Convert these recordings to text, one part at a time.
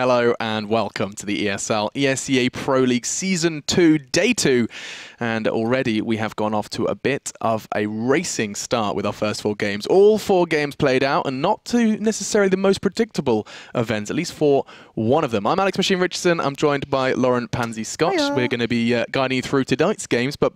Hello and welcome to the ESL ESEA Pro League Season 2, Day 2. And already we have gone off to a bit of a racing start with our first 4 games. All 4 games played out and not to necessarily the most predictable events, at least for one of them. I'm Alex Machine Richardson. I'm joined by Lauren Pansy Scott. Hiya. We're going to be guiding you through tonight's games. But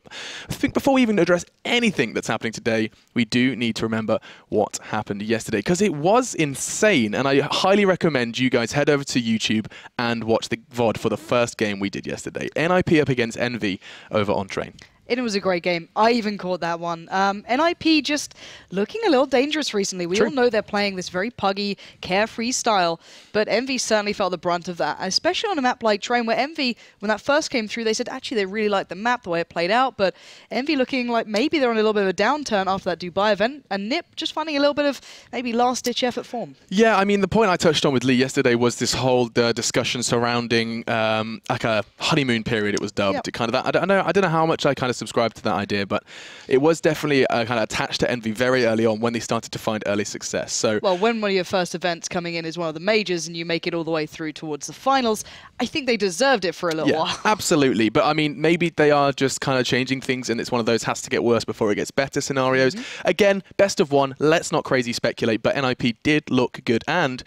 I think before we even address anything that's happening today, we do need to remember what happened yesterday, because it was insane. And I highly recommend you guys head over to YouTube and watch the VOD for the first game we did yesterday. NIP up against Envy over on Train. It was a great game. I even caught that one. NIP just looking a little dangerous recently. We all know they're playing this very puggy, carefree style, but Envy certainly felt the brunt of that, especially on a map like Train, where Envy, when that first came through, they said actually they really liked the map, the way it played out, but Envy looking like maybe they're on a little bit of a downturn after that Dubai event, and NIP just finding a little bit of maybe last-ditch effort form. Yeah, I mean, the point I touched on with Lee yesterday was this whole discussion surrounding like a honeymoon period, it was dubbed. Yep. Kind of that. I don't know how much I kind of subscribed to that idea, but it was definitely kind of attached to Envy very early on when they started to find early success. So, well, when one of your first events coming in is one of the majors and you make it all the way through towards the finals, I think they deserved it for a little while. Absolutely. But I mean, maybe they are just kind of changing things and it's one of those has to get worse before it gets better scenarios. Again, best of one. Let's not crazy speculate, but NIP did look good and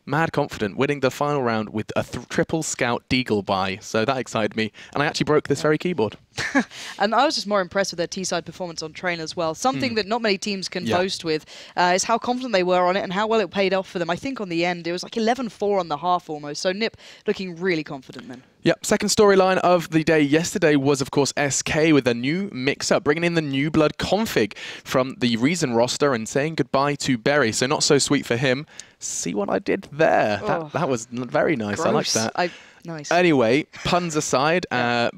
mad confident, winning the final round with a triple scout deagle buy. So that excited me. And I actually broke this very keyboard. And I was just more impressed with their T-side performance on Train as well. Something that not many teams can boast with is how confident they were on it and how well it paid off for them. I think on the end, it was like 11-4 on the half almost. So NIP looking really confident then. Yep, second storyline of the day yesterday was, of course, SK with a new mix-up, bringing in the New Blood config from the Reason roster and saying goodbye to Berry. So not so sweet for him. See what I did there? That was very nice. Gross. I like that. Nice. Anyway, puns aside,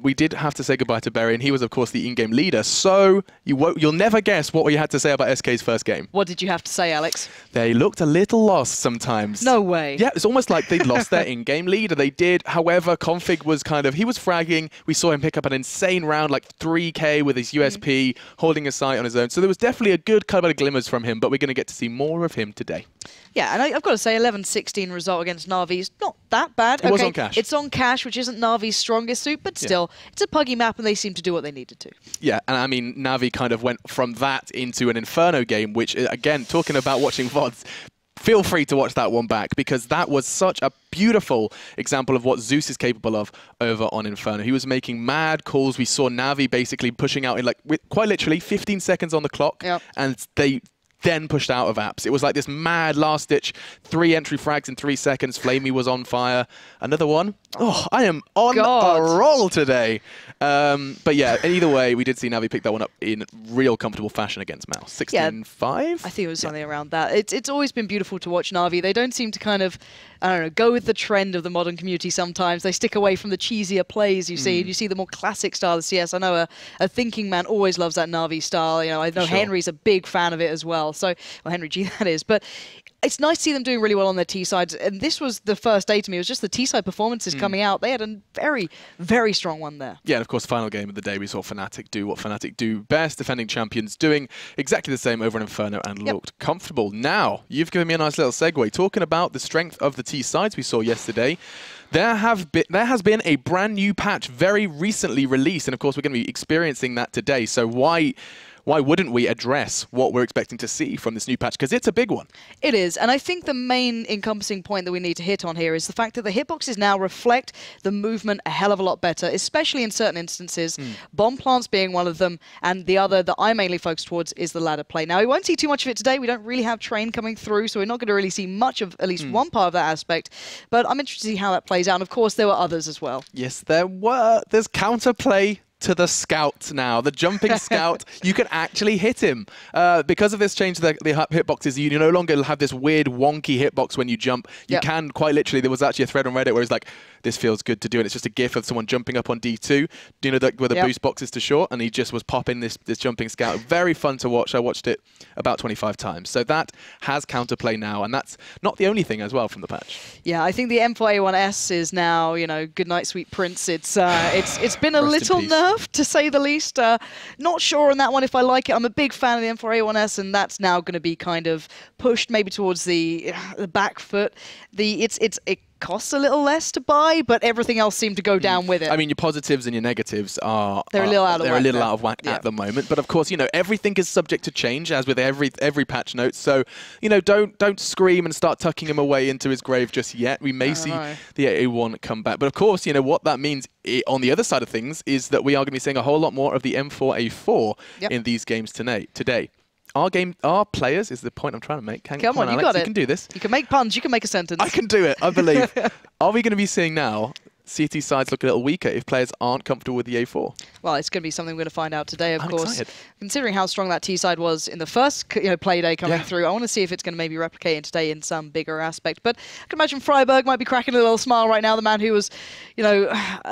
we did have to say goodbye to Berry, and he was, of course, the in-game leader. So you'll never guess what we had to say about SK's first game. What did you have to say, Alex? They looked a little lost sometimes. No way. Yeah, it's almost like they'd lost their in-game leader. They did. However, Config was he was fragging. We saw him pick up an insane round, like 3K with his USP, holding a sight on his own. So there was definitely a good couple of glimmers from him, but we're going to get to see more of him today. Yeah, and I've got to say, 11-16 result against Na'Vi is not that bad. It was on Cash. It's on Cash, which isn't Na'Vi's strongest suit, but still, it's a puggy map and they seem to do what they needed to. Yeah, and I mean, Na'Vi kind of went from that into an Inferno game, which, again, talking about watching VODs, feel free to watch that one back, because that was such a beautiful example of what Zeus is capable of over on Inferno. He was making mad calls. We saw Na'Vi basically pushing out in, like, quite literally 15 seconds on the clock, and they then pushed out of apps. It was like this mad last-ditch 3 entry frags in 3 seconds. Flamey was on fire. Another one. Oh, I am on a roll today. But yeah, either way, we did see Na'Vi pick that one up in real comfortable fashion against Mouse. 16-5? I think it was something around that. It's always been beautiful to watch Na'Vi. They don't seem to kind of, I don't know, go with the trend of the modern community sometimes. They stick away from the cheesier plays you see. You see the more classic style of CS. I know a thinking man always loves that Na'Vi style. You know, I know Henry's a big fan of it as well. So, well, Henry G, that is. But it's nice to see them doing really well on their T-sides. And this was the first day to me. It was just the T-side performances coming out. They had a very, very strong one there. Yeah, and of course, final game of the day, we saw Fnatic do what Fnatic do best. Defending champions doing exactly the same over in Inferno and looked comfortable. Now, you've given me a nice little segue. Talking about the strength of the T-sides we saw yesterday, there has been a brand new patch very recently released. And of course, we're going to be experiencing that today. So why wouldn't we address what we're expecting to see from this new patch? Because it's a big one. It is. And I think the main encompassing point that we need to hit on here is the fact that the hitboxes now reflect the movement a hell of a lot better, especially in certain instances, bomb plants being one of them, and the other that I mainly focus towards is the ladder play. Now, we won't see too much of it today. We don't really have Train coming through, so we're not going to really see much of at least one part of that aspect. But I'm interested to see how that plays out. And of course, there were others as well. Yes, there were. There's counterplay to the scout now, the jumping scout. You can actually hit him. Because of this change to the hitboxes, you no longer have this weird wonky hitbox when you jump. You can quite literally, there was actually a thread on Reddit where it's like, this feels good to do, and it's just a gif of someone jumping up on D2, do you know, where the boost box is to short, and he just was popping this jumping scout. Very fun to watch. I watched it about 25 times. So that has counterplay now, and that's not the only thing as well from the patch. Yeah, I think the M4A1S is now, you know, good night, sweet prince. It's been a little nerfed, to say the least. Not sure on that one if I like it. I'm a big fan of the M4A1S, and that's now going to be kind of pushed maybe towards the back foot. It costs a little less to buy, but everything else seemed to go down with it. I mean, your positives and your negatives are they're a little out of whack at the moment. But of course, you know, everything is subject to change, as with every patch note. So, you know, don't scream and start tucking him away into his grave just yet. We may see the A1 come back. But of course, you know, what that means on the other side of things is that we are going to be seeing a whole lot more of the M4A4 in these games today. Our players is the point I'm trying to make. Come on, Alex, you got it. You can do this. You can make puns. You can make a sentence. I can do it, I believe. Are we going to be seeing now CT sides look a little weaker if players aren't comfortable with the A4? Well, it's going to be something we're going to find out today, of course. Excited. Considering how strong that T side was in the first play day coming through, I want to see if it's going to maybe replicate today in some bigger aspect. But I can imagine Freiburg might be cracking a little smile right now, the man who was, you know,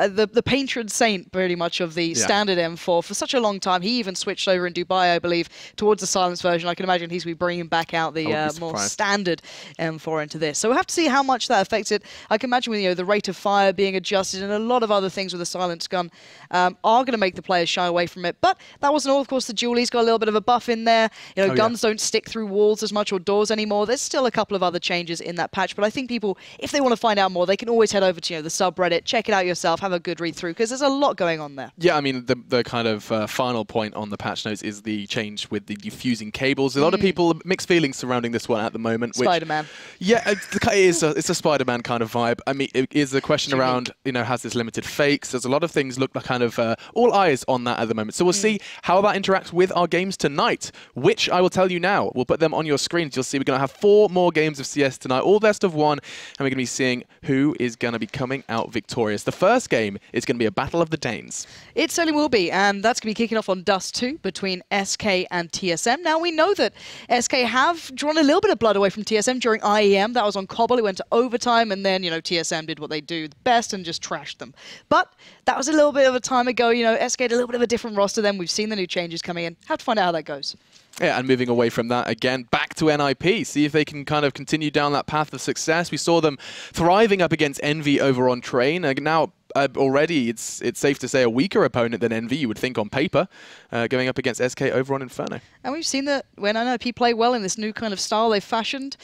the patron saint pretty much of the standard M4 for such a long time. He even switched over in Dubai, I believe, towards the silence version. I can imagine he's going to be bringing back out the more standard M4 into this. So we'll have to see how much that affects it. I can imagine with, you know, the rate of fire being adjusted and a lot of other things with the silence gun are going to make the players shy away from it. But that wasn't all. Of course, the Julie's got a little bit of a buff in there. You know, guns don't stick through walls as much or doors anymore. There's still a couple of other changes in that patch. But I think people, if they want to find out more, they can always head over to, you know, the subreddit, check it out yourself, have a good read through, because there's a lot going on there. Yeah, I mean, the kind of final point on the patch notes is the change with the diffusing cables. A lot of people, mixed feelings surrounding this one at the moment. Spider-Man. Yeah, it's a Spider-Man kind of vibe. I mean, it is a question around, you know, has this limited fakes? There's a lot of things look like kind of all eyes on that at the moment. So we'll see how that interacts with our games tonight, which I will tell you now. We'll put them on your screens. You'll see we're going to have 4 more games of CS tonight, all best of 1, and we're going to be seeing who is going to be coming out victorious. The first game is going to be a battle of the Danes. It certainly will be, and that's going to be kicking off on Dust2 between SK and TSM. Now, we know that SK have drawn a little bit of blood away from TSM during IEM. That was on Cobble. It went to overtime, and then, you know, TSM did what they do best and just trashed them. But that was a little bit of a time ago. You know, SK had a little bit of a different roster then. We've seen the new changes coming in. Have to find out how that goes. Yeah, and moving away from that again, back to NIP. See if they can kind of continue down that path of success. We saw them thriving up against Envy over on Train. Now, already, it's safe to say a weaker opponent than Envy, you would think on paper, going up against SK over on Inferno. And we've seen that when NIP play well in this new kind of style they've fashioned,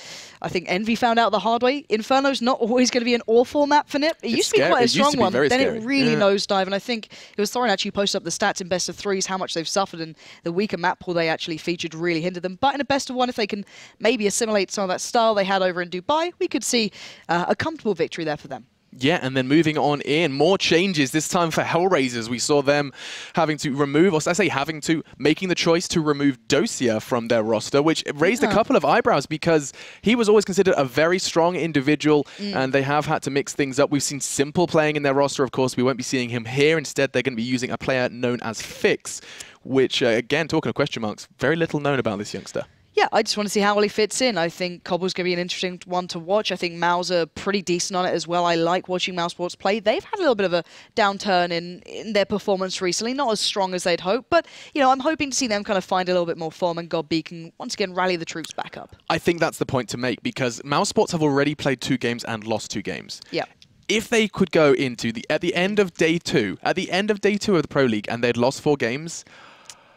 I think Envy found out the hard way. Inferno's not always going to be an awful map for NIP. It used to be quite a strong one, then it really nosedived. And I think it was Thorin actually posted up the stats in best of 3s, how much they've suffered, and the weaker map pool they actually featured really hindered them. But in a best of 1, if they can maybe assimilate some of that style they had over in Dubai, we could see a comfortable victory there for them. Yeah, and then moving on in, more changes, this time for Hellraisers. We saw them having to remove, or I say having to, making the choice to remove Dosia from their roster, which raised a couple of eyebrows because he was always considered a very strong individual, and they have had to mix things up. We've seen Simple playing in their roster, of course. We won't be seeing him here. Instead, they're going to be using a player known as Fix, which, again, talking of question marks, very little known about this youngster. Yeah, I just want to see how well he fits in. I think Cobble's going to be an interesting one to watch. I think Mouse are pretty decent on it as well. I like watching Mouse Sports play. They've had a little bit of a downturn in their performance recently, not as strong as they'd hoped. But, you know, I'm hoping to see them kind of find a little bit more form, and Godby can once again rally the troops back up. I think that's the point to make, because Mouse Sports have already played 2 games and lost 2 games. Yeah. If they could go into at the end of day 2 of the Pro League, and they'd lost 4 games...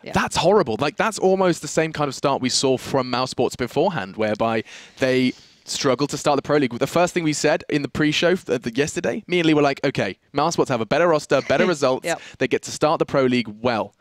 Yeah. That's horrible. Like, that's almost the same kind of start we saw from Mouse Sports beforehand, whereby they struggled to start the Pro League. The first thing we said in the pre-show yesterday, me and Lee were like, okay, Mouse Sports have a better roster, better results. They get to start the Pro League well.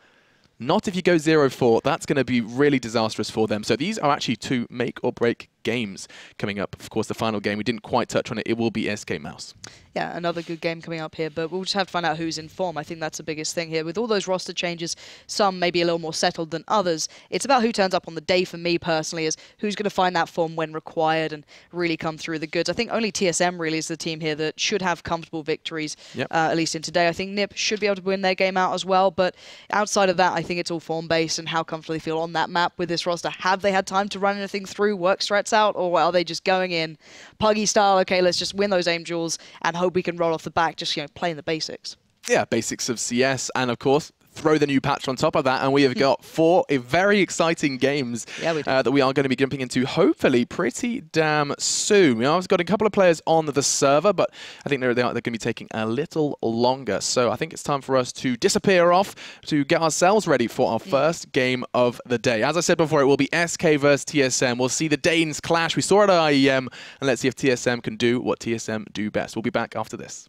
Not if you go 0-4. That's going to be really disastrous for them. So these are actually 2 make-or-break games coming up. Of course, the final game, we didn't quite touch on it. It will be SK Mouse. Yeah, another good game coming up here, but we'll just have to find out who's in form. I think that's the biggest thing here. With all those roster changes, some maybe a little more settled than others, it's about who turns up on the day for me personally, is who's going to find that form when required and really come through the goods. I think only TSM really is the team here that should have comfortable victories, at least in today. I think NIP should be able to win their game out as well, but outside of that, I think it's all form-based and how comfortable they feel on that map with this roster. Have they had time to run anything through, work strats out, or are they just going in Puggy style, okay, let's just win those aim duels and hope we can roll off the back, just, you know, playing the basics? Yeah, basics of CS, and of course, throw the new patch on top of that, and we have got 4 very exciting games that we are going to be jumping into, hopefully pretty damn soon. I've got a couple of players on the server, but I think they're going to be taking a little longer. So I think it's time for us to disappear off to get ourselves ready for our first game of the day. As I said before, it will be SK versus TSM. We'll see the Danes clash. We saw it at IEM, and let's see if TSM can do what TSM do best. We'll be back after this.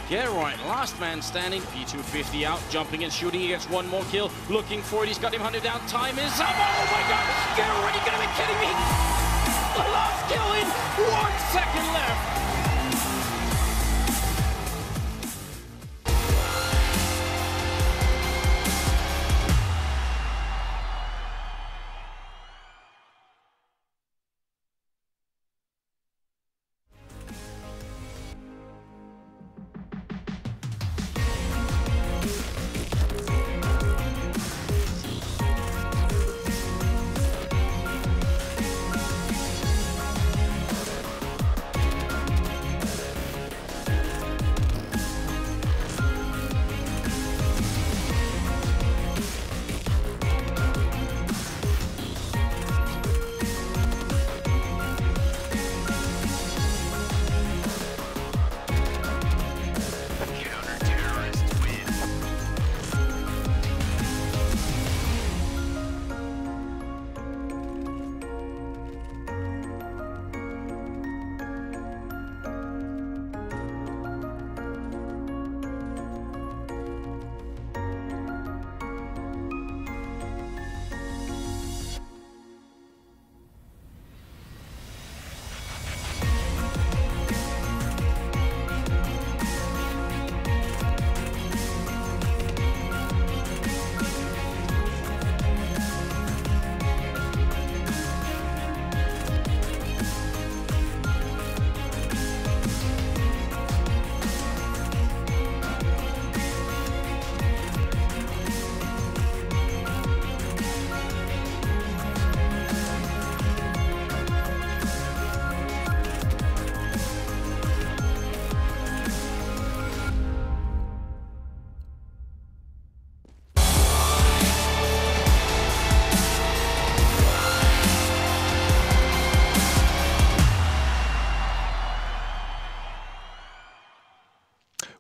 Yeah, right. Last man standing. P250 out, jumping and shooting. He gets one more kill. Looking for it. He's got him hunted down. Time is up. Oh my God! You're already going to be kidding me. The last kill in 1 second left.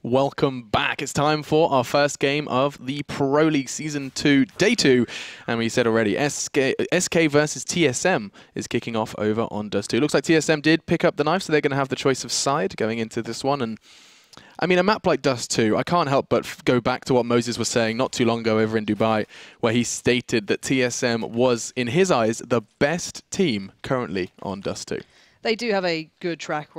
Welcome back. It's time for our first game of the Pro League Season 2, Day 2. And we said already, SK versus TSM is kicking off over on Dust2. Looks like TSM did pick up the knife, so they're going to have the choice of side going into this one. And I mean, a map like Dust2, I can't help but go back to what Moses was saying not too long ago over in Dubai, where he stated that TSM was, in his eyes, the best team currently on Dust2. They do have a good track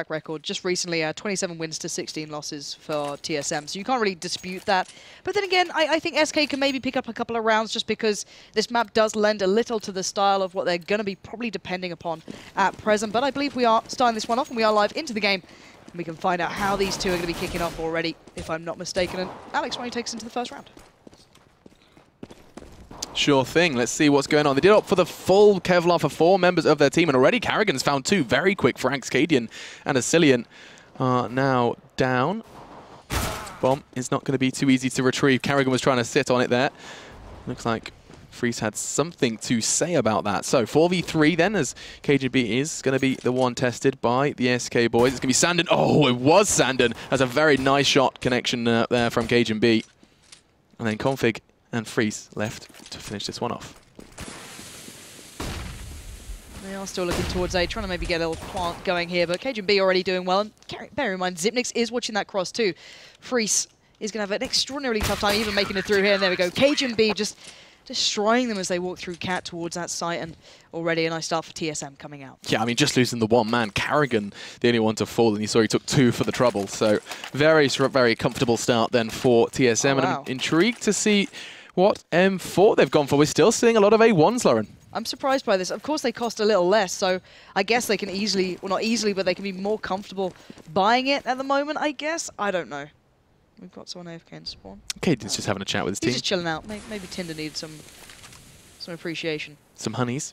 record. Just recently, 27 wins to 16 losses for TSM, so you can't really dispute that. But then again, I think SK can maybe pick up a couple of rounds just because this map does lend a little to the style of what they're going to be probably depending upon at present. But I believe we are starting this one off, and we are live into the game. And we can find out how these two are going to be kicking off already, if I'm not mistaken. And Alex, why don't you take us into the first round? Sure thing. Let's see what's going on. They did opt for the full Kevlar for 4 members of their team, and already Carrigan's found 2 very quick Franks, Cadian and SCII are now down. Bomb is not going to be too easy to retrieve. Carrigan was trying to sit on it there. Looks like Freeze had something to say about that. So 4v3 then, as KGB is going to be the one tested by the SK boys. It's going to be Sandon. Oh, it was Sandon. That's a very nice shot connection there from KGB. And then Config and Freeze left to finish this one off. They are still looking towards A, trying to maybe get a little plant going here, but KGB already doing well. And bear in mind, Zipnix is watching that cross too. Freeze is going to have an extraordinarily tough time even making it through here, and there we go. KGB just destroying them as they walk through Cat towards that site, and already a nice start for TSM coming out. Yeah, I mean, just losing the one man, Carrigan, the only one to fall, and you saw he took 2 for the trouble. So very comfortable start then for TSM, oh, wow. And I'm intrigued to see what M4 they've gone for. We're still seeing a lot of A1s, Lauren. I'm surprised by this. Of course, they cost a little less, so I guess they can easily, well, not easily, but they can be more comfortable buying it at the moment, I guess. I don't know. We've got someone AFK in spawn. Caden's just having a chat with his team. He's just chilling out. Maybe Tinder needs some appreciation. Some honeys.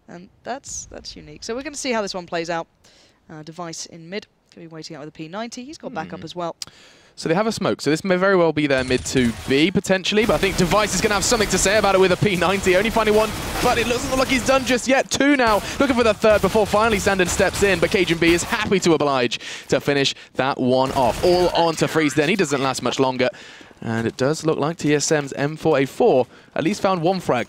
And that's unique. So we're going to see how this one plays out. Device in mid. Going to be waiting out with a P90. He's got backup as well. So they have a smoke, so this may very well be their mid to B, potentially, but I think Device is going to have something to say about it with a P90. Only finding 1, but it doesn't look like he's done just yet. 2 now, looking for the 3rd before finally Sandon steps in, but KGB is happy to oblige to finish that one off. All on to Freeze then. He doesn't last much longer. And it does look like TSM's M4A4 at least found 1 frag.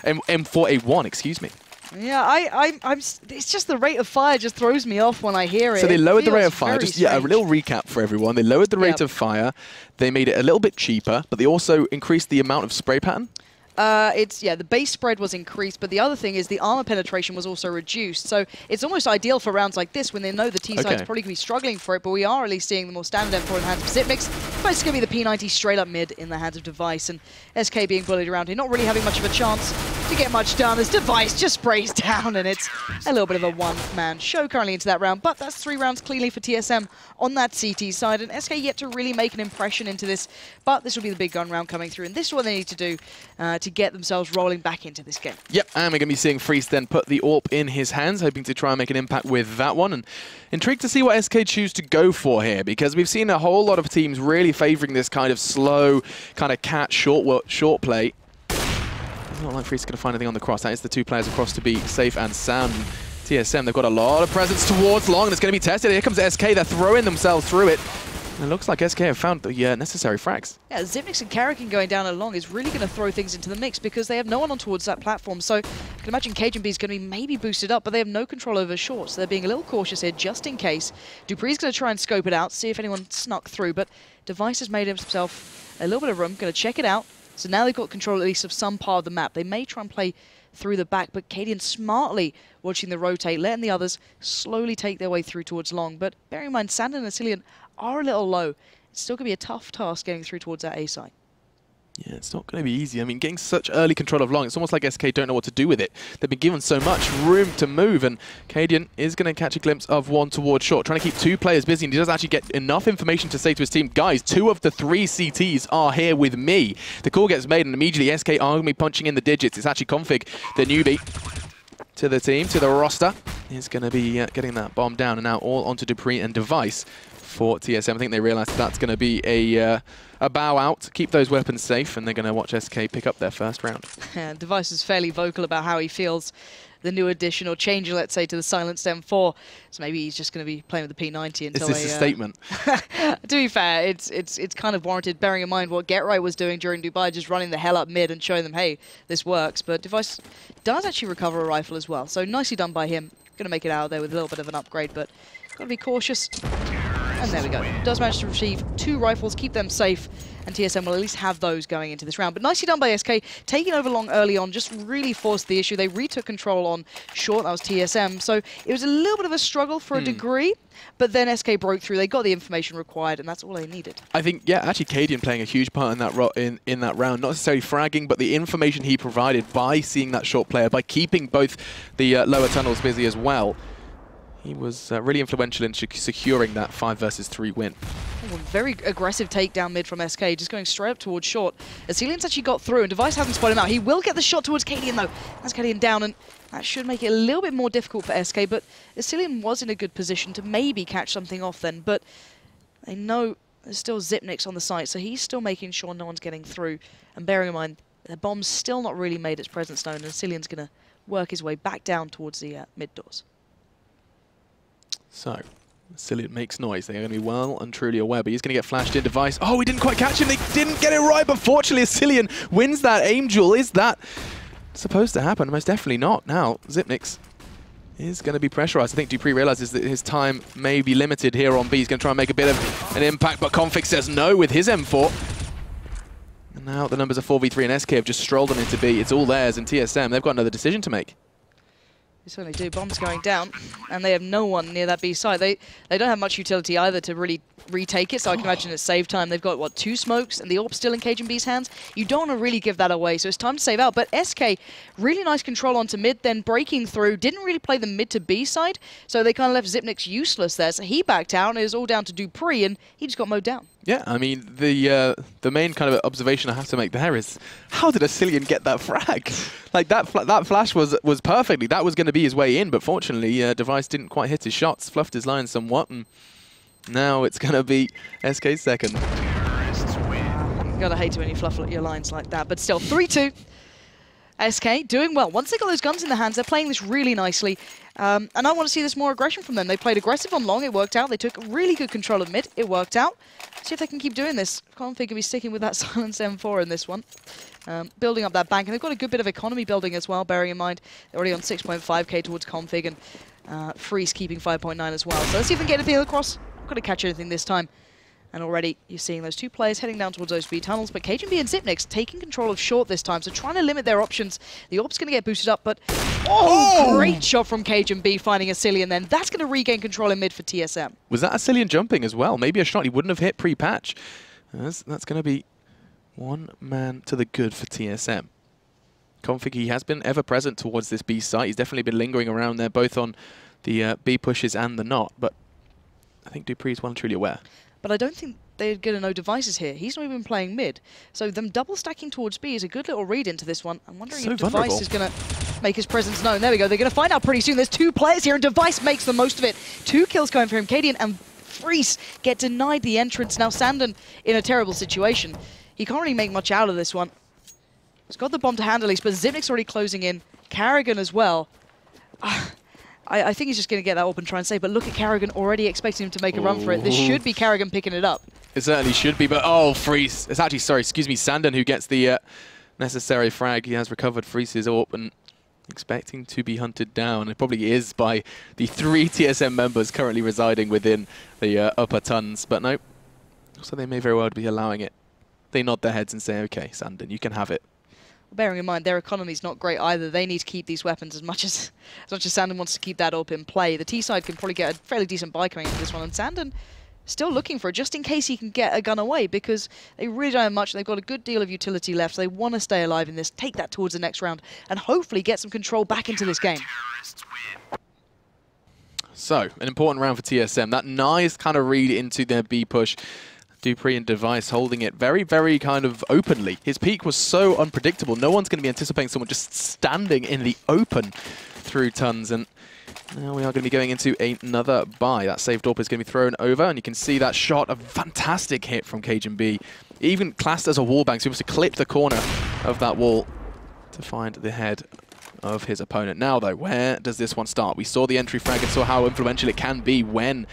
M4A1, excuse me. Yeah, it's just the rate of fire just throws me off when I hear it. So they lowered the rate of fire. Just a little recap for everyone. They lowered the rate of fire. They made it a little bit cheaper, but they also increased the amount of spray pattern. The base spread was increased, but the other thing is the armor penetration was also reduced. So it's almost ideal for rounds like this when they know the T-side's probably going to be struggling for it, but we are at least seeing the more standard M4 in the hands of Zipnix. But it's going to be the P90 straight up mid in the hands of Device, and SK being bullied around here, not really having much of a chance to get much done as Device just sprays down, and it's a little bit of a one-man show currently into that round. But that's 3 rounds cleanly for TSM on that CT side, and SK yet to really make an impression into this, but this will be the big gun round coming through, and this is what they need to do to get themselves rolling back into this game. Yep, and we're going to be seeing Freeze then put the AWP in his hands, hoping to try and make an impact with that one. And intrigued to see what SK choose to go for here, because we've seen a whole lot of teams really favouring this kind of slow, kind of cat short play. It's not like Freeze is going to find anything on the cross. That is the 2 players across to be safe and sound. TSM, they've got a lot of presence towards long, and it's going to be tested. Here comes SK, they're throwing themselves through it. It looks like SK have found the necessary frags. Yeah, Zipnix and Carrigan going down along is really going to throw things into the mix because they have no one on towards that platform. So I can imagine KGB is going to be maybe boosted up, but they have no control over short. So they're being a little cautious here just in case. Dupree's going to try and scope it out, see if anyone snuck through, but Device has made himself a little bit of room, going to check it out. So now they've got control at least of some part of the map. They may try and play through the back, but Cadian smartly watching the rotate, letting the others slowly take their way through towards long. But bearing in mind, Sandon and SCII are a little low. It's still going to be a tough task getting through towards that A side. Yeah, it's not going to be easy. I mean, getting such early control of long, it's almost like SK don't know what to do with it. They've been given so much room to move, and Cadian is going to catch a glimpse of 1 towards short, trying to keep 2 players busy, and he does actually get enough information to say to his team, guys, 2 of the 3 CTs are here with me. The call gets made, and immediately SK are going to be punching in the digits. It's actually Config, the newbie, to the team, to the roster. He's going to be getting that bomb down, and now all onto Dupree and Device for TSM. I think they realised that's going to be a bow out, keep those weapons safe, and they're going to watch SK pick up their first round. Yeah, Device is fairly vocal about how he feels the new addition or change, let's say, to the silenced M4. So maybe he's just going to be playing with the P90 until Is this a statement? To be fair, it's kind of warranted, bearing in mind what GetRight was doing during Dubai, just running the hell up mid and showing them, hey, this works. But Device does actually recover a rifle as well, so nicely done by him. Going to make it out there with a little bit of an upgrade, but got to be cautious. And there we go. Does manage to receive 2 rifles, keep them safe, and TSM will at least have those going into this round. But nicely done by SK, taking over long early on, just really forced the issue. They retook control on short, that was TSM. So it was a little bit of a struggle for a degree, but then SK broke through. They got the information required, and that's all they needed. I think, yeah, actually Cadian playing a huge part in that in that round. Not necessarily fragging, but the information he provided by seeing that short player, by keeping both the lower tunnels busy as well. He was really influential in securing that 5 versus 3 win. Oh, very aggressive takedown mid from SK, just going straight up towards short. Ascelian's actually got through, and Device hasn't spotted him out. He will get the shot towards Cadian, though. That's Cadian down, and that should make it a little bit more difficult for SK, but Ascelian was in a good position to maybe catch something off then, but they know there's still Zipnix on the site, so he's still making sure no one's getting through. And bearing in mind, the bomb's still not really made its presence known, and Ascelian's going to work his way back down towards the mid doors. So, Ascelian makes noise. They're going to be well and truly aware, but he's going to get flashed in. Device. Oh, we didn't quite catch him. They didn't get it right, but fortunately, Ascelian wins that aim duel. Is that supposed to happen? Most definitely not. Now, Zipnix is going to be pressurized. I think Dupree realizes that his time may be limited here on B. He's going to try and make a bit of an impact, but Config says no with his M4. And now the numbers of 4v3 and SK have just strolled them into B. It's all theirs, and TSM, they've got another decision to make. They certainly do. Bombs going down, and they have no one near that B side. They don't have much utility either to really retake it, so I can imagine it's save time. They've got, what, 2 smokes, and the AWP still in KGB's hands. You don't want to really give that away, so it's time to save out. But SK, really nice control onto mid, then breaking through. Didn't really play the mid to B side, so they kind of left Zipnix useless there. So he backed out, and it was all down to Dupree, and he just got mowed down. Yeah, I mean, the main kind of observation I have to make there is, how did Ascelian get that frag? Like, that flash was perfectly. That was going to be his way in, but fortunately, Device didn't quite hit his shots, fluffed his line somewhat, and now it's going to be SK's second. You gotta hate it when you fluff your lines like that, but still, 3-2. SK doing well. Once they got those guns in their hands, they're playing this really nicely. And I want to see this more aggression from them. They played aggressive on long, it worked out. They took really good control of mid, it worked out. See if they can keep doing this. Config will be sticking with that silenced M4 in this one. Building up that bank, and they've got a good bit of economy building as well, bearing in mind they're already on 6.5k towards Config, and Freeze keeping 5.9 as well. So let's see if they can get anything across. Not going to catch anything this time. And already you're seeing those 2 players heading down towards those B tunnels, but KGB and Zipnix taking control of short this time, so trying to limit their options. The AWP's going to get boosted up, but great shot from KGB finding Ascelian then. That's going to regain control in mid for TSM. Was that Ascelian jumping as well? Maybe a shot he wouldn't have hit pre-patch. That's going to be 1 man to the good for TSM. Config, he has been ever present towards this B site. He's definitely been lingering around there, both on the B pushes and the not, but I think Dupree is well and truly aware. But I don't think they're going to know Devices here. He's not even playing mid. So them double stacking towards B is a good little read into this one. I'm wondering if Device is going to make his presence known. There we go. They're going to find out pretty soon. There's 2 players here, and Device makes the most of it. 2 kills going for him. Cadian and Freeze get denied the entrance. Now Sandon in a terrible situation. He can't really make much out of this one. He's got the bomb to hand at least, but Zipnik's already closing in. Carrigan as well. I think he's just going to get that up and try and save, but look at Carrigan already expecting him to make a run for it. This should be Carrigan picking it up. It certainly should be, but oh, Freeze. It's actually, sorry, excuse me, Sandon who gets the necessary frag. He has recovered Freeze's AWP and expecting to be hunted down. It probably is by the 3 TSM members currently residing within the upper tons, but no. So they may very well be allowing it. They nod their heads and say, okay, Sandon, you can have it. Bearing in mind, their economy's not great either. They need to keep these weapons as much as Sandon wants to keep that up in play. The T-side can probably get a fairly decent buy coming into this one, and Sandon still looking for it, just in case he can get a gun away, because they really don't have much. They've got a good deal of utility left. So they want to stay alive in this, take that towards the next round, and hopefully get some control back into this game. So, an important round for TSM. That nice kind of read into their B push. Dupree and Device holding it very, very kind of openly. His peak was so unpredictable. No one's going to be anticipating someone just standing in the open through tons. And now we are going to be going into another buy. That saved AWP is going to be thrown over, and you can see that shot, a fantastic hit from KGB. Even classed as a wall bang, so he was to clip the corner of that wall to find the head of his opponent. Now, though, where does this one start? We saw the entry frag and saw how influential it can be when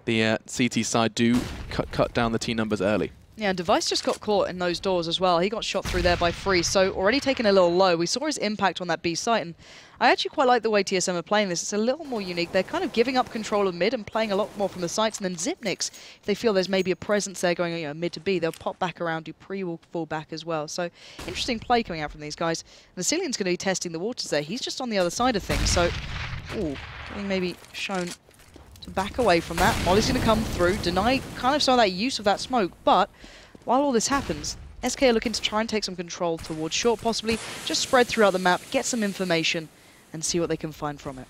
the CT side do cut down the T numbers early. Yeah, and Device just got caught in those doors as well. He got shot through there by Freeze, so already taken a little low. We saw his impact on that B site, and I actually quite like the way TSM are playing this. It's a little more unique. They're kind of giving up control of mid and playing a lot more from the sites, and then Zipnix, if they feel there's maybe a presence there going mid to B, they'll pop back around, do pre-will fall back as well. So interesting play coming out from these guys. And the Cillian's going to be testing the waters there. He's just on the other side of things, so getting maybe shown to back away from that. Molly's going to come through, deny kind of some of that use of that smoke, but while all this happens, SK are looking to try and take some control towards short, possibly just spread throughout the map, get some information, and see what they can find from it.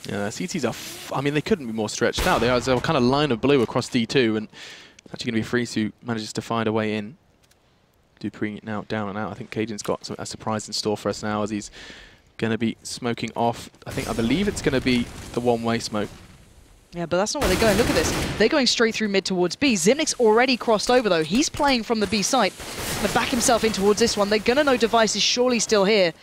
Yeah, CTs are, I mean, they couldn't be more stretched out. They are a kind of line of blue across D2, and it's actually going to be Freeze who manages to find a way in. Dupree now down and out. I think Cajun's got a surprise in store for us now as he's going to be smoking off. I believe it's going to be the one-way smoke. Yeah, but that's not where they're going. Look at this. They're going straight through mid towards B. Zipnix already crossed over, though. He's playing from the B site. Going to back himself in towards this one. They're going to know Device is surely still here.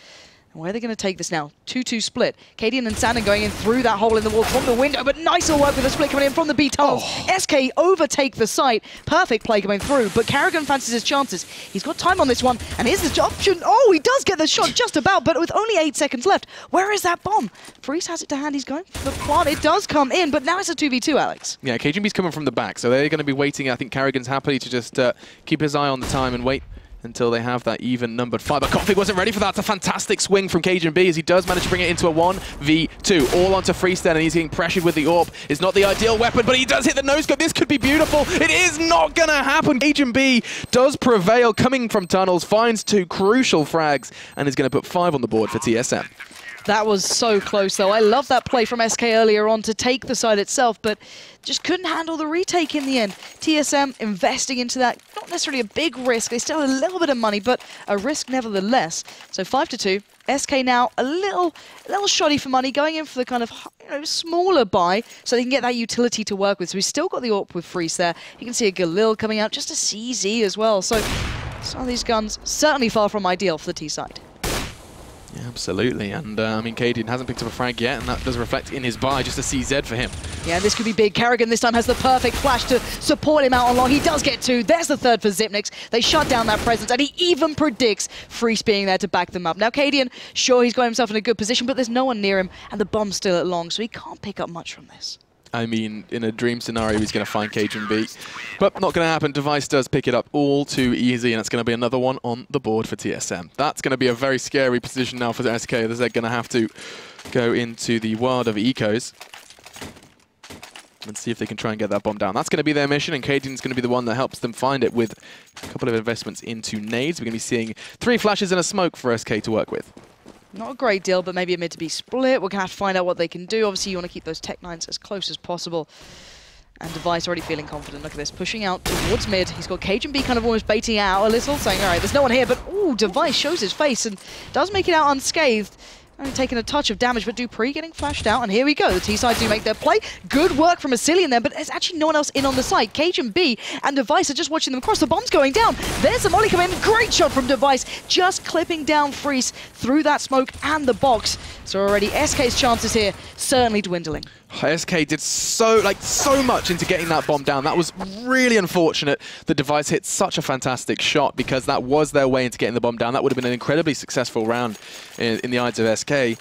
And where are they going to take this now? 2-2 split. Cadian and Sandon going in through that hole in the wall from the window, but nice work with the split coming in from the B tunnels. SK overtake the site. Perfect play coming through, but Carrigan fancies his chances. He's got time on this one, and here's the option. Oh, he does get the shot just about, but with only 8 seconds left. Where is that bomb? Freeze has it to hand. He's going for the plant. It does come in, but now it's a 2v2, Alex. Yeah, KGB's coming from the back, so they're going to be waiting. I think Carrigan's happy to just keep his eye on the time and wait until they have that even-numbered fight. But Config wasn't ready for that. It's a fantastic swing from KGB as he does manage to bring it into a 1v2. All onto Freestone, and he's getting pressured with the AWP. It's not the ideal weapon, but he does hit the no-scope. This could be beautiful. It is not going to happen. KGB does prevail, coming from tunnels, finds 2 crucial frags, and is going to put 5 on the board for TSM. That was so close, though. I love that play from SK earlier on to take the side itself, but just couldn't handle the retake in the end. TSM investing into that, not necessarily a big risk. They still have a little bit of money, but a risk nevertheless. So 5-2. SK now a little shoddy for money, going in for the kind of smaller buy so they can get that utility to work with. So we've still got the AWP with Freeze there. You can see a Galil coming out, just a CZ as well. So some of these guns certainly far from ideal for the T side. Yeah, absolutely, and I mean, Cadian hasn't picked up a frag yet, and that does reflect in his buy, just a CZ for him. Yeah, this could be big. Carrigan this time has the perfect flash to support him out on long. He does get 2. There's the 3rd for Zipnix. They shut down that presence, and he even predicts Freeze being there to back them up. Now, Cadian, sure, he's got himself in a good position, but there's no one near him, and the bomb's still at long, so he can't pick up much from this. I mean, in a dream scenario, he's going to find Cajun B. But not going to happen. Device does pick it up all too easy, and it's going to be another one on the board for TSM. That's going to be a very scary position now for SK, as they're going to have to go into the world of ecos and see if they can try and get that bomb down. That's going to be their mission, and Cajun's going to be the one that helps them find it with a couple of investments into nades. We're going to be seeing 3 flashes and a smoke for SK to work with. Not a great deal, but maybe a mid to be split. We're going to have to find out what they can do. Obviously, you want to keep those Tech 9s as close as possible. And Device already feeling confident. Look at this, pushing out towards mid. He's got Cajun B kind of almost baiting out a little, saying, all right, there's no one here, but ooh, Device shows his face and does make it out unscathed. Only taking a touch of damage, but Dupree getting flashed out, and here we go. The T-side do make their play. Good work from Asilian there, but there's actually no one else in on the site. Cajun B and Device are just watching them across. The bomb's going down. There's the molly coming in. Great shot from Device, just clipping down Freeze through that smoke and the box. So already SK's chances here certainly dwindling. SK did so much into getting that bomb down. That was really unfortunate. The Device hit such a fantastic shot because that was their way into getting the bomb down. That would have been an incredibly successful round in the eyes of SK.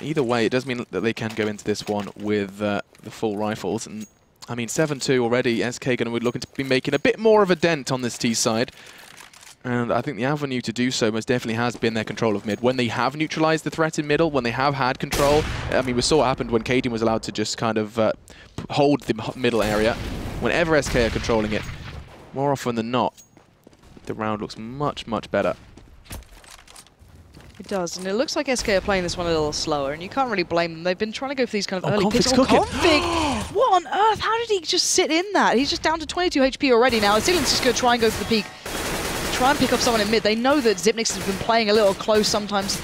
Either way, it does mean that they can go into this one with the full rifles. And I mean, 7-2 already. SK going to be looking to be making a bit more of a dent on this T side. And I think the avenue to do so most definitely has been their control of mid. When they have neutralized the threat in middle, when they have had control, I mean, we saw what happened when Cadian was allowed to just kind of hold the middle area. Whenever SK are controlling it, more often than not, the round looks much, much better. It does, and it looks like SK are playing this one a little slower, and you can't really blame them. They've been trying to go for these kind of early picks. Config! What on earth? How did he just sit in that? He's just down to 22 HP already now. Asilian's just going to try and go for the peak. Try and pick up someone in mid. They know that Zipnix has been playing a little close sometimes.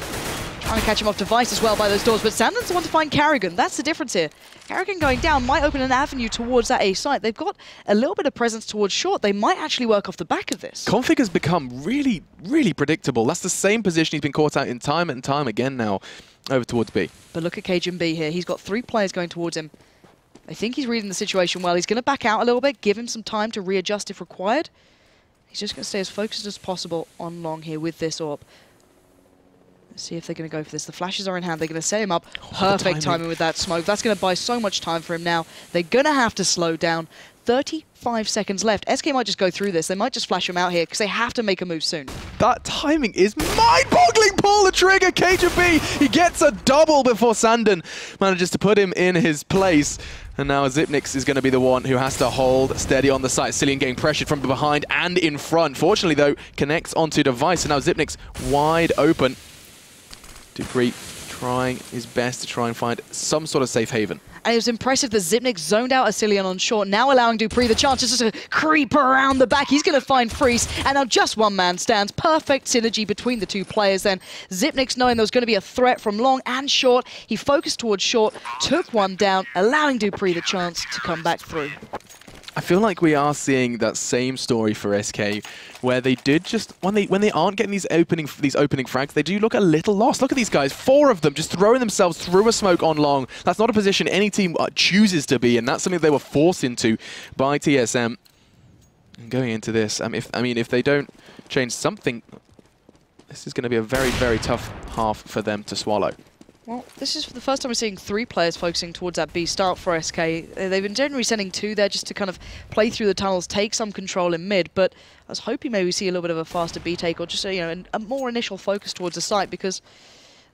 Trying to catch him off device as well by those doors, but Sandon's the one to find Carrigan. That's the difference here. Carrigan going down might open an avenue towards that A site. They've got a little bit of presence towards short. They might actually work off the back of this. Config has become really, really predictable. That's the same position he's been caught out in time and time again now, over towards B. But look at Cajun B here. He's got 3 players going towards him. I think he's reading the situation well. He's going to back out a little bit, give him some time to readjust if required. He's just going to stay as focused as possible on long here with this AWP. Let's see if they're going to go for this. The flashes are in hand. They're going to set him up. Perfect timing with that smoke. That's going to buy so much time for him now. They're going to have to slow down. 35 seconds left. SK might just go through this. They might just flash him out here because they have to make a move soon. That timing is mind-boggling. Pull the trigger, Cajun B. He gets a double before Sandon manages to put him in his place. And now Zipnix is going to be the one who has to hold steady on the site. Cillian getting pressured from behind and in front. Fortunately, though, connects onto device. And now Zipnix wide open. dupreeh trying his best to try and find some sort of safe haven. And it was impressive that Zipnix zoned out Cillian on short, now allowing dupreeh the chance just to creep around the back. He's going to find Freeze, and now just one man stands. Perfect synergy between the two players then. Zipnix, knowing there was going to be a threat from long and short, he focused towards short, took one down, allowing dupreeh the chance to come back through. I feel like we are seeing that same story for SK, where they did just when they aren't getting these opening frags, they do look a little lost. Look at these guys, 4 of them just throwing themselves through a smoke on long. That's not a position any team chooses to be in. That's something they were forced into by TSM. And going into this, if they don't change something, this is going to be a very, very tough half for them to swallow. Well, this is the first time we're seeing 3 players focusing towards that B start for SK. They've been generally sending 2 there just to kind of play through the tunnels, take some control in mid, but I was hoping maybe we see a little bit of a faster B take or just a more initial focus towards the site, because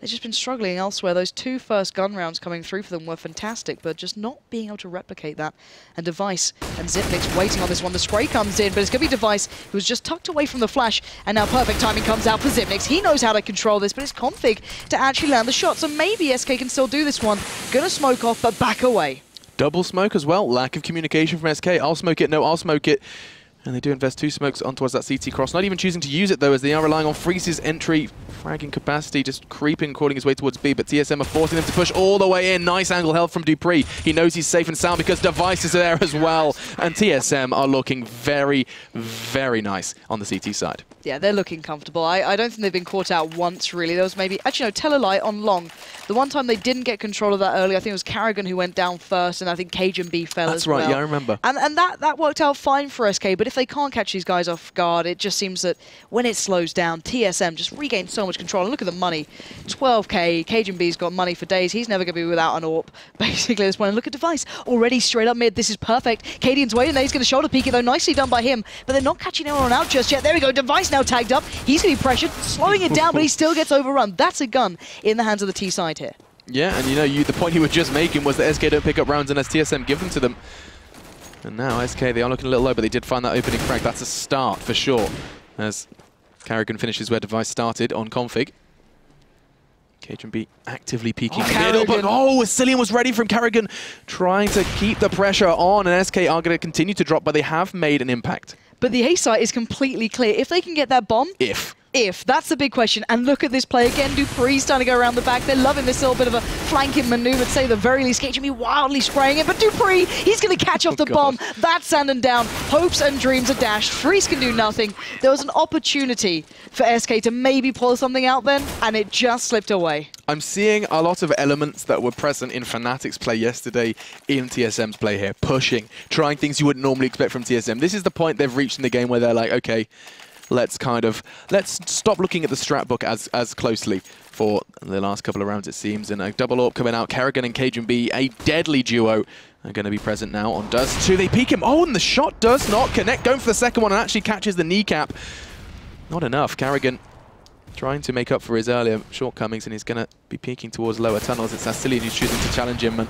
they've just been struggling elsewhere. Those 2 first gun rounds coming through for them were fantastic, but just not being able to replicate that. And Device and Zipnix waiting on this one. The spray comes in, but it's going to be Device, who's just tucked away from the flash, and now perfect timing comes out for Zipnix. He knows how to control this, but it's Config to actually land the shot, so maybe SK can still do this one. Gonna smoke off, but back away. Double smoke as well. Lack of communication from SK. I'll smoke it. No, I'll smoke it. And they do invest 2 smokes on towards that CT cross. Not even choosing to use it, though, as they are relying on Freeze's entry. Fragging capacity, just creeping, crawling his way towards B. But TSM are forcing them to push all the way in. Nice angle health from dupreeh. He knows he's safe and sound because Device is there as well. And TSM are looking very, very nice on the CT side. Yeah, they're looking comfortable. I don't think they've been caught out once, really. There was maybe... Actually, no, Telelight on long. The one time they didn't get control of that early, I think it was Carrigan who went down first, and I think Cajun B fell as well. That's right, yeah, I remember. And that worked out fine for SK, but if they can't catch these guys off guard, it just seems that when it slows down, TSM just regains so much control. And look at the money. 12k. Cajun B's got money for days. He's never going to be without an AWP, basically, this one. And look at Device. Already straight up mid. This is perfect. Cadian's waiting there. He's going to shoulder peek it, though. Nicely done by him. But they're not catching anyone out just yet. There we go. Device now tagged up. He's going to be pressured, slowing it down, but he still gets overrun. That's a gun in the hands of the T side here. Yeah, and the point you were just making was that SK don't pick up rounds unless TSM give them to them. And now SK, they are looking a little low, but they did find that opening frag. That's a start for sure, as Carrigan finishes where Device started on config. Cajun B actively peeking middle, but Cillian was ready from Carrigan, trying to keep the pressure on, and SK are going to continue to drop, but they have made an impact. But the A site is completely clear. If they can get that bomb... If. That's the big question. And look at this play again. dupreeh's starting to go around the back. They're loving this little bit of a flanking maneuver, to say the very least. Cajun B wildly spraying it, but dupreeh, he's going to catch off the bomb. That's Sandon down. Hopes and dreams are dashed. Freeze can do nothing. There was an opportunity for SK to maybe pull something out then, and it just slipped away. I'm seeing a lot of elements that were present in Fnatic's play yesterday in TSM's play here. Pushing, trying things you wouldn't normally expect from TSM. This is the point they've reached in the game where they're like, okay, let's stop looking at the strat book as closely for the last couple of rounds, it seems. And a double AWP coming out. Carrigan and Cajun B, a deadly duo, are going to be present now on Dust2. They peek him. Oh, and the shot does not connect. Going for the second one and actually catches the kneecap. Not enough. Carrigan trying to make up for his earlier shortcomings, and he's going to be peeking towards lower tunnels. It's Cillian who's choosing to challenge him, and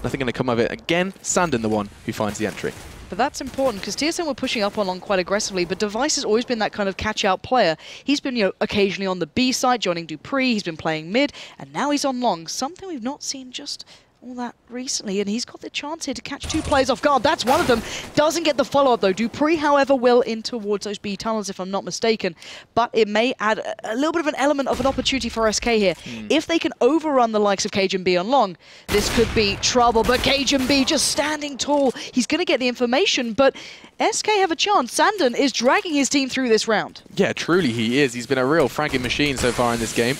nothing going to come of it. Again, Sandon the one who finds the entry. But that's important, because TSM were pushing up on long quite aggressively, but Device has always been that kind of catch-out player. He's been, occasionally on the B side, joining dupreeh, he's been playing mid, and now he's on long. Something we've not seen just all that recently, and he's got the chance here to catch 2 players off guard. That's one of them. Doesn't get the follow-up, though. Dupree, however, will in towards those B tunnels, if I'm not mistaken. But it may add a little bit of an element of an opportunity for SK here. If they can overrun the likes of Cajun B on long, this could be trouble. But Cajun B just standing tall. He's going to get the information, but SK have a chance. Sandon is dragging his team through this round. Yeah, truly he is. He's been a real fragging machine so far in this game.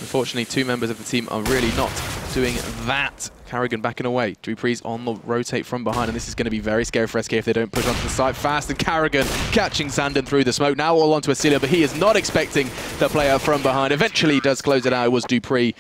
Unfortunately, 2 members of the team are really not doing that. Carrigan backing away. Dupree's on the rotate from behind, and this is going to be very scary for SK if they don't push onto the site fast. And Carrigan catching Sandon through the smoke. Now all onto ESEA, but he is not expecting the player from behind. Eventually does close it out. It was Dupree.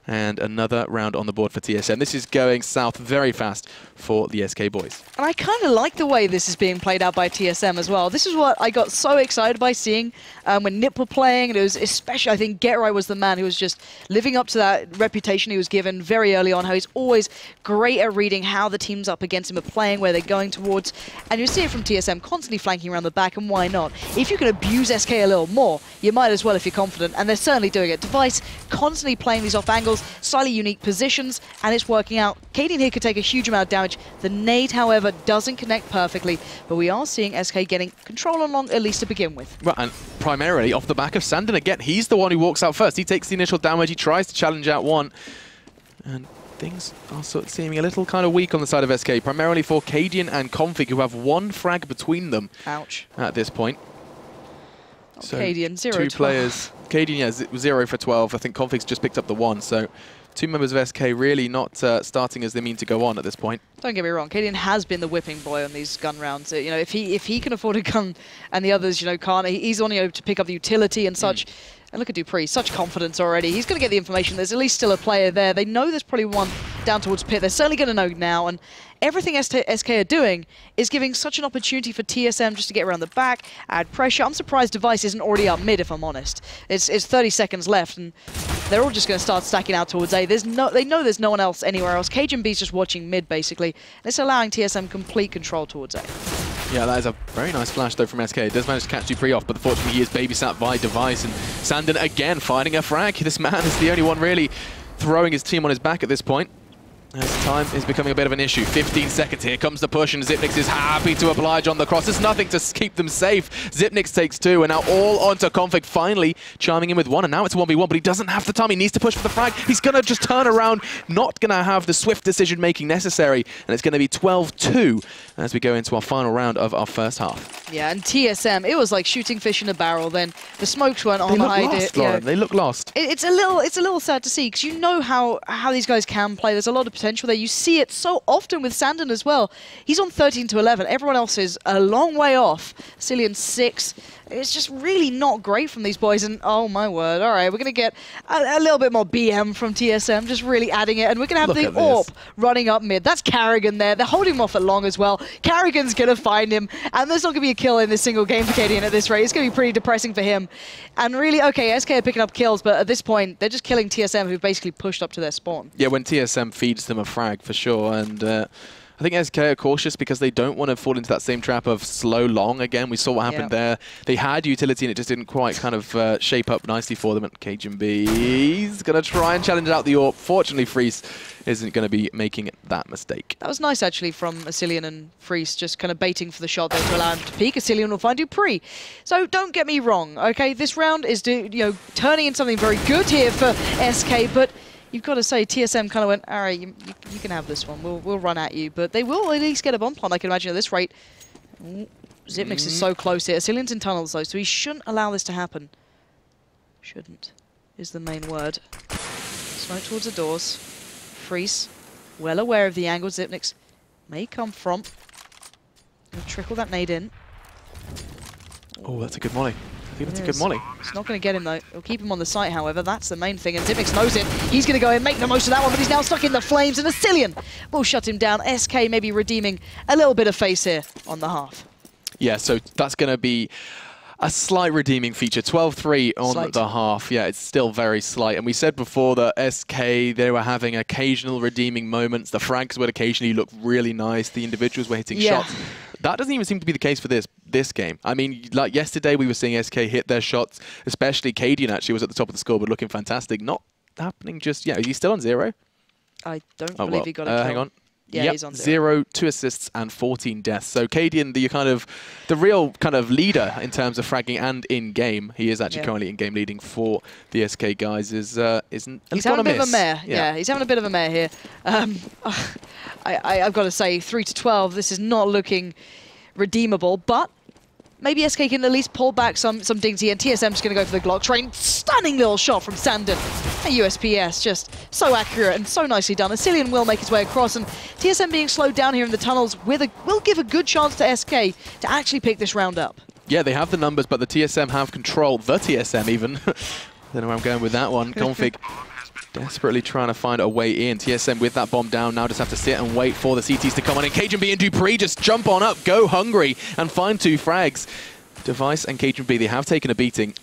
And another round on the board for TSM. This is going south very fast for the SK boys. And I kind of like the way this is being played out by TSM as well. This is what I got so excited by seeing when Nip were playing. And it was especially, I think, Getrai was the man who was just living up to that reputation he was given very early on, how he's always great at reading how the teams up against him are playing, where they're going towards. And you see it from TSM constantly flanking around the back, and why not? If you can abuse SK a little more, you might as well if you're confident, and they're certainly doing it. Device constantly playing these off angles, slightly unique positions, and it's working out. Cadian here could take a huge amount of damage. The nade, however, doesn't connect perfectly, but we are seeing SK getting control on long, at least to begin with. Well, and primarily off the back of Sandon again. He's the one who walks out first. He takes the initial damage. He tries to challenge out one. And things are sort of seeming a little kind of weak on the side of SK, primarily for Cadian and Config, who have 1 frag between them. Ouch. At this point. Oh, So Cadian, 0 2 12. players. Cadian, yeah, 0 for 12. I think Config's just picked up the 1. So 2 members of SK really not starting as they mean to go on at this point. Don't get me wrong, Cadian has been the whipping boy on these gun rounds. You know, if he can afford a gun and the others, you know, can't, he's on, you know, to pick up the utility and such. And look at Dupree, such confidence already. He's going to get the information. There's at least still a player there. They know there's probably one down towards pit. They're certainly going to know now. And everything SK are doing is giving such an opportunity for TSM just to get around the back, add pressure. I'm surprised Device isn't already up mid, if I'm honest. It's 30 seconds left, and they're all just going to start stacking out towards A. They know there's no one else anywhere else. Cajun B's just watching mid, basically. And it's allowing TSM complete control towards A. Yeah, that is a very nice flash, though, from SK. It does manage to catch Dupree off, but unfortunately he is babysat by Device. And Sandon again finding a frag. This man is the only one really throwing his team on his back at this point, as time is becoming a bit of an issue. 15 seconds, here comes the push, and Xyp9x is happy to oblige on the cross. There's nothing to keep them safe. Xyp9x takes 2, and now all onto Config, finally chiming in with 1, and now it's 1v1, but he doesn't have the time. He needs to push for the frag. He's going to just turn around, not going to have the swift decision-making necessary, and it's going to be 12-2 as we go into our final round of our first half. Yeah, and TSM, it was like shooting fish in a barrel then. The smokes weren't on behind it. Yeah. They look lost. It's a little sad to see, because you know how these guys can play. There's a lot of potential there. You see it so often with Sandon as well. He's on 13-11. Everyone else is a long way off. Cillian 6. It's just really not great from these boys, and oh my word. All right, we're going to get a little bit more BM from TSM, just really adding it, and we're going to have the AWP running up mid. That's Carrigan there. They're holding him off at long as well. Carrigan's going to find him, and there's not going to be a kill in this single game for Cadian at this rate. It's going to be pretty depressing for him. And really, okay, SK are picking up kills, but at this point, they're just killing TSM, who've basically pushed up to their spawn. Yeah, when TSM feeds them a frag, for sure, and I think SK are cautious because they don't want to fall into that same trap of slow long again. We saw what happened there. They had utility and it just didn't quite kind of shape up nicely for them. And Cajun B's going to try and challenge out the AWP. Fortunately, Freeze isn't going to be making that mistake. That was nice, actually, from Cillian and Freeze, just kind of baiting for the shot there to allow him to peek. Cillian will find Dupree. So don't get me wrong, okay? This round is turning in something very good here for SK, but you've got to say, TSM kind of went, all right, you can have this one. We'll run at you. But they will at least get a bump on, I can imagine, at this rate. Xyp9x is so close here. Cillian's in tunnels, though, so he shouldn't allow this to happen. Shouldn't is the main word. Smoke towards the doors. Freeze, well aware of the angle Xyp9x may come from. He'll trickle that nade in. Oh, that's a good molly. I think that's a good molly. It's not going to get him, though. It'll keep him on the site, however. That's the main thing, and Xyp9x knows it. He's going to go and make the most of that one, but he's now stuck in the flames, and Cillian will shut him down. SK maybe redeeming a little bit of face here on the half. Yeah, so that's going to be a slight redeeming feature. 12-3 on the half. Yeah, it's still very slight. And we said before that SK, they were having occasional redeeming moments. The frags would occasionally look really nice. The individuals were hitting shots. That doesn't even seem to be the case for this game. I mean, like yesterday, we were seeing SK hit their shots, especially Cadian actually was at the top of the scoreboard looking fantastic. Not happening just yet. Is he still on 0? I don't believe he got a kill. Hang on. Yeah, yep, he's on 0, 2 assists, and 14 deaths. So Cadian, the real kind of leader in terms of fragging and in-game, he is actually currently in-game leading for the SK guys, he's having a bit of a mare. Yeah, he's having a bit of a mare here. I've got to say, 3-12, this is not looking redeemable, but maybe SK can at least pull back some dignity, and TSM's going to go for the Glock train. Stunning little shot from Sandon. A USPS, just so accurate and so nicely done. SCII will make his way across, and TSM being slowed down here in the tunnels will give a good chance to SK to actually pick this round up. Yeah, they have the numbers, but the TSM have control. The TSM even. I don't know where I'm going with that one. Config desperately trying to find a way in. TSM with that bomb down now just have to sit and wait for the CTs to come on in. cajunb and Dupree just jump on up, go hungry, and find 2 frags. Device and cajunb, they have taken a beating,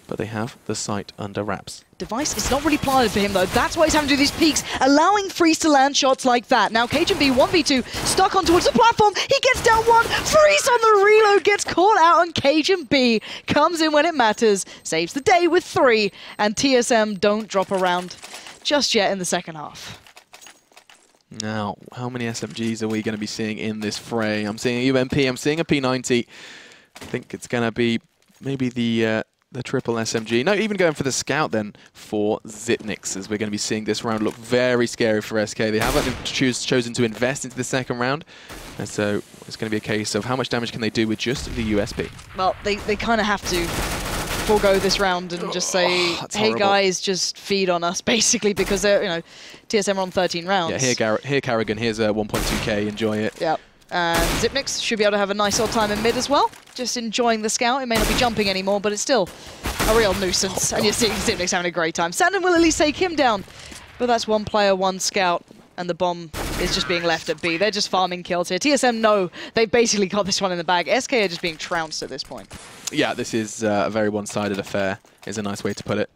but they have the site under wraps. Device is not really planted for him, though. That's why he's having to do these peeks, allowing Freeze to land shots like that. Now, cajunb 1v2, stuck on towards the platform. He gets down 1. Freeze on the reload, gets caught out, and cajunb comes in when it matters, saves the day with 3, and TSM don't drop around just yet in the second half. Now, how many SMGs are we going to be seeing in this fray? I'm seeing a UMP, I'm seeing a P90. I think it's going to be maybe the triple SMG. No, even going for the scout then for Zipnix, as we're going to be seeing this round look very scary for SK. They haven't chosen to invest into the second round, and so it's going to be a case of how much damage can they do with just the USP. Well, they kind of have to forego this round and just say, hey guys, just feed on us, basically, because they're, TSM are on 13 rounds. Yeah, here Carrigan, here's a 1.2k, enjoy it. Yep. And Zipnix should be able to have a nice old time in mid as well. Just enjoying the scout. It may not be jumping anymore, but it's still a real nuisance. And you're seeing Zipnix having a great time. Sandon will at least take him down. But that's 1 player, 1 scout. And the bomb is just being left at B. They're just farming kills here. TSM know they've basically got this one in the bag. SK are just being trounced at this point. Yeah, this is a very one-sided affair, is a nice way to put it.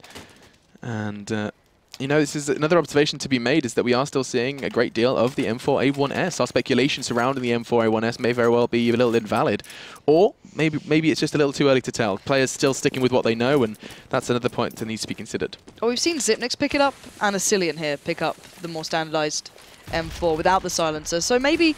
And this is another observation to be made, is that we are still seeing a great deal of the M4A1S. Our speculation surrounding the M4A1S may very well be a little invalid. Or maybe it's just a little too early to tell. Players still sticking with what they know, and that's another point that needs to be considered. Well, we've seen Zipnix pick it up, and SCII here pick up the more standardized M4 without the silencer. So maybe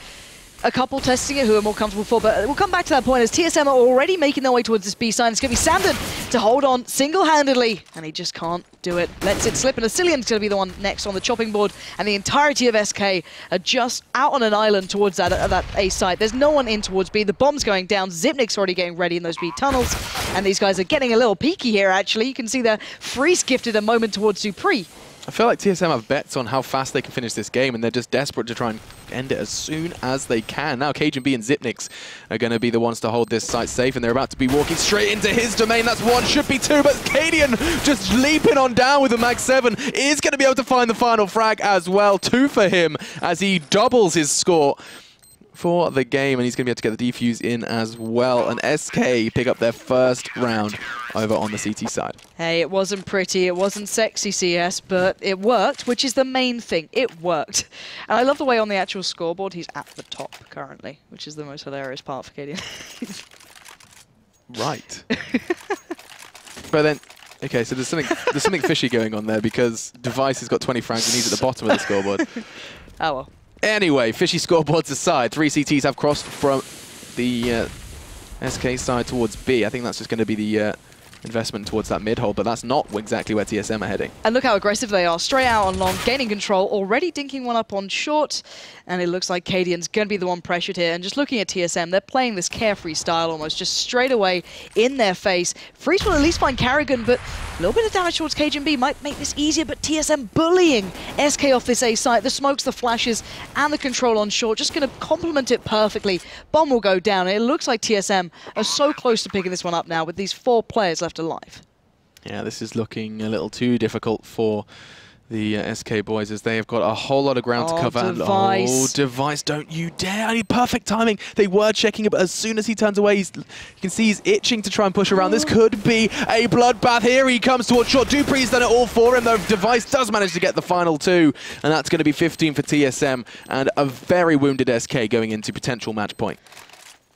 a couple testing it who are more comfortable for, but we'll come back to that point as TSM are already making their way towards this B side. It's going to be Sandon to hold on single-handedly, and he just can't do it. Lets it slip, and SCII's going to be the one next on the chopping board, and the entirety of SK are just out on an island towards that A site. There's no one in towards B. The bomb's going down. Zipnix already getting ready in those B tunnels, and these guys are getting a little peeky here, actually. You can see they're Freeze gifted a moment towards Dupree. I feel like TSM have bets on how fast they can finish this game, and they're just desperate to try and end it as soon as they can. Now, cajunb and Zipnix are going to be the ones to hold this site safe, and they're about to be walking straight into his domain. That's 1, should be 2, but Cadian just leaping on down with a Mag 7 is going to be able to find the final frag as well. 2 for him as he doubles his score for the game, and he's going to be able to get the defuse in as well. And SK pick up their first round over on the CT side. Hey, it wasn't pretty, it wasn't sexy CS, but it worked, which is the main thing. It worked. And I love the way on the actual scoreboard he's at the top currently, which is the most hilarious part for Cadian. Right. But then, okay, so there's something fishy going on there, because Device has got 20 frags and he's at the bottom of the scoreboard. Oh well. Anyway, fishy scoreboards aside, 3 CTs have crossed from the SK side towards B. I think that's just going to be the investment towards that mid hole, but that's not exactly where TSM are heading. And look how aggressive they are. Straight out on long, gaining control, already dinking one up on short, and it looks like Cadian's going to be the one pressured here. And just looking at TSM, they're playing this carefree style almost, just straight away in their face. Freeze will at least find Carrigan, but a little bit of damage towards cajunb might make this easier, but TSM bullying SK off this A site. The smokes, the flashes, and the control on short, just going to complement it perfectly. Bomb will go down, and it looks like TSM are so close to picking this one up now with these 4 players left alive. Yeah, this is looking a little too difficult for the SK boys, as they have got a whole lot of ground to cover. Device. Oh, Device, don't you dare. I need perfect timing. They were checking it, but as soon as he turns away, you can see he's itching to try and push around. This could be a bloodbath. Here he comes towards short. Dupree's done it all for him, though. Device does manage to get the final 2, and that's going to be 15 for TSM, and a very wounded SK going into potential match point.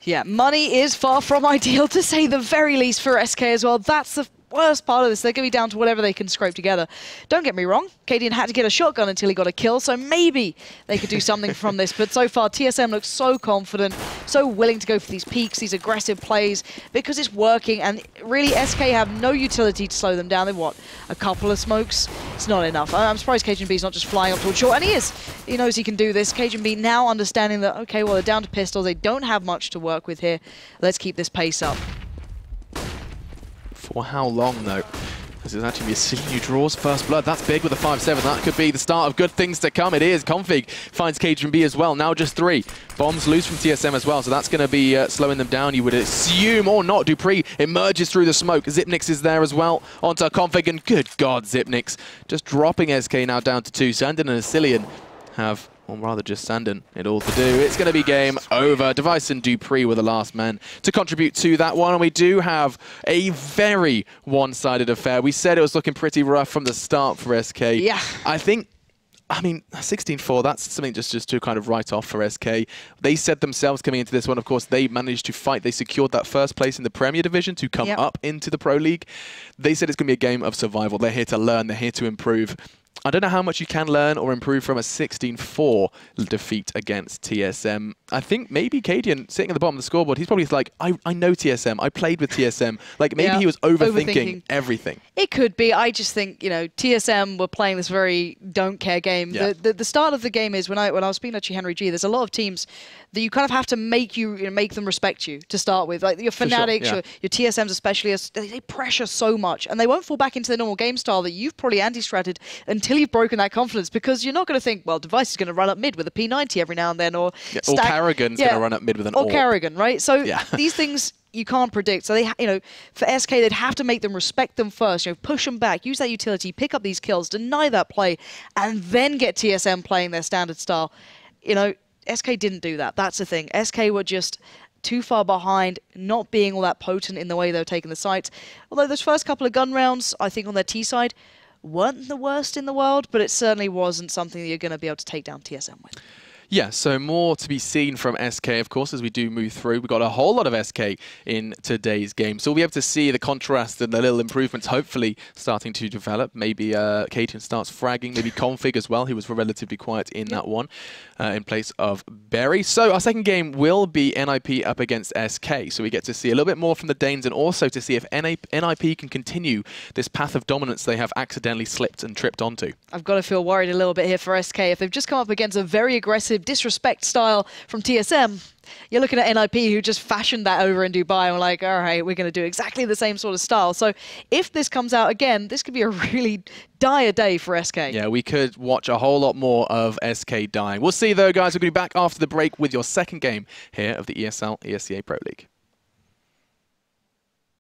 Yeah, money is far from ideal, to say the very least, for SK as well. That's the worst part of this. They're going to be down to whatever they can scrape together. Don't get me wrong, Cadian had to get a shotgun until he got a kill, so maybe they could do something from this. But so far, TSM looks so confident, so willing to go for these peaks, these aggressive plays, because it's working. And really, SK have no utility to slow them down. They've, what, a couple of smokes? It's not enough. I'm surprised KGB not just flying up towards short, and he is. He knows he can do this. KGB now understanding that, okay, well, they're down to pistols. They don't have much to work with here. Let's keep this pace up. For how long, though? This is actually a new draws first blood. That's big with a 5-7. That could be the start of good things to come. It is. Config finds KGB as well. Now just 3. Bombs loose from TSM as well, so that's going to be slowing them down, you would assume, or not. Dupree emerges through the smoke. Zipnix is there as well. Onto Config, and good God, Zipnix just dropping SK now down to 2. Sandin and Asilian have, or rather just Sandin, it all to do. It's going to be game over. Device and Dupree were the last man to contribute to that one, and we do have a very one-sided affair. We said it was looking pretty rough from the start for SK. Yeah. I mean, 16-4, that's something just to kind of write off for SK. They said themselves coming into this one, of course, they managed to fight. They secured that first place in the Premier Division to come up into the Pro League. They said it's going to be a game of survival. They're here to learn. They're here to improve. I don't know how much you can learn or improve from a 16-4 defeat against TSM. I think maybe Cadian, sitting at the bottom of the scoreboard, he's probably like, I know TSM, I played with TSM. Like, maybe he was overthinking everything. It could be. I just think, you know, TSM were playing this very don't care game. Yeah. The start of the game is, when I was speaking to Henry G, there's a lot of teams that you kind of have to make make them respect you to start with. Like your Fanatics, sure, your TSMs especially, they pressure so much, and they won't fall back into their normal game style that you've probably anti-stratted until you've broken that confidence, because you're not going to think, well, Device is going to run up mid with a P90 every now and then, or Carrigan's going to run up mid with an AWP. Or Carrigan, right? So these things you can't predict. So they, for SK, they'd have to make them respect them first. Push them back, use that utility, pick up these kills, deny that play, and then get TSM playing their standard style. SK didn't do that. That's the thing. SK were just too far behind, not being all that potent in the way they were taking the sites. Although those first couple of gun rounds, I think on their T side, weren't the worst in the world, but it certainly wasn't something that you're going to be able to take down TSM with. Yeah, so more to be seen from SK, of course, as we do move through. We've got a whole lot of SK in today's game. So we'll be able to see the contrast and the little improvements hopefully starting to develop. Maybe Cadian starts fragging, maybe Config as well, who was relatively quiet in that one, in place of Berry. So our second game will be NIP up against SK. So we get to see a little bit more from the Danes, and also to see if NIP can continue this path of dominance they have accidentally slipped and tripped onto. I've got to feel worried a little bit here for SK. If they've just come up against a very aggressive disrespect style from TSM, you're looking at NIP, who just fashioned that over in Dubai, and we're like, all right, we're going to do exactly the same sort of style. So if this comes out again, this could be a really dire day for SK. Yeah, we could watch a whole lot more of SK dying. We'll see, though, guys. We'll be back after the break with your second game here of the ESL ESEA Pro League.